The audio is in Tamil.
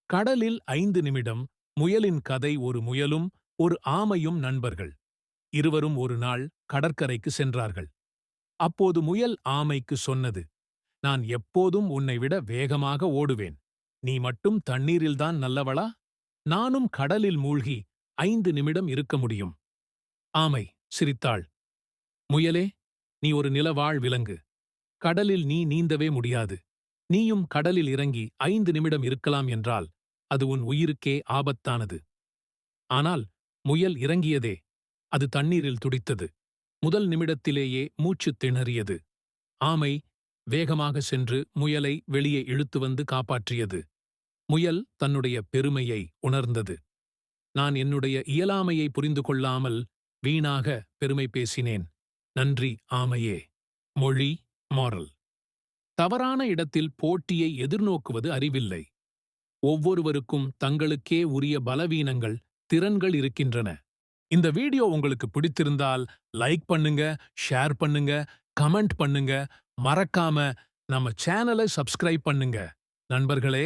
கடலில் 5 நிமிடம். முயலின் கதை. ஒரு முயலும் ஒரு ஆமையும் நண்பர்கள். இருவரும் ஒரு நாள் கடற்கரைக்கு சென்றார்கள். அப்போது முயல் ஆமைக்கு சொன்னது, நான் எப்போதும் உன்னை விட வேகமாக ஓடுவேன். நீ மட்டும் தண்ணீரில்தான் நல்லவளா? நானும் கடலில் மூழ்கி 5 நிமிடம் இருக்க முடியும். ஆமை சிரித்தாள். முயலே, நீ ஒரு நிலவாழ் விலங்கு. கடலில் நீ நீந்தவே முடியாது. நீயும் கடலில் இறங்கி 5 நிமிடம் இருக்கலாம் என்றால் அது உன் உயிருக்கே ஆபத்தானது. ஆனால் முயல் இறங்கியதே. அது தண்ணீரில் துடித்தது. முதல் நிமிடத்திலேயே மூச்சு திணறியது. ஆமை வேகமாக சென்று முயலை வெளியே இழுத்து வந்து காப்பாற்றியது. முயல் தன்னுடைய பெருமையை உணர்ந்தது. நான் என்னுடைய இயலாமையை புரிந்து கொள்ளாமல் வீணாக பெருமை பேசினேன். நன்றி ஆமையே. மொழி மாரல். தவறான இடத்தில் போட்டியை எதிர்நோக்குவது அறிவில்லை. ஒவ்வொருவருக்கும் தங்களுக்கே உரிய பலவீனங்கள், திறன்கள் இருக்கின்றன. இந்த வீடியோ உங்களுக்கு பிடித்திருந்தால் லைக் பண்ணுங்க, ஷேர் பண்ணுங்க, கமெண்ட் பண்ணுங்க. மறக்காம நம்ம சேனலை சப்ஸ்கிரைப் பண்ணுங்க. நண்பர்களே.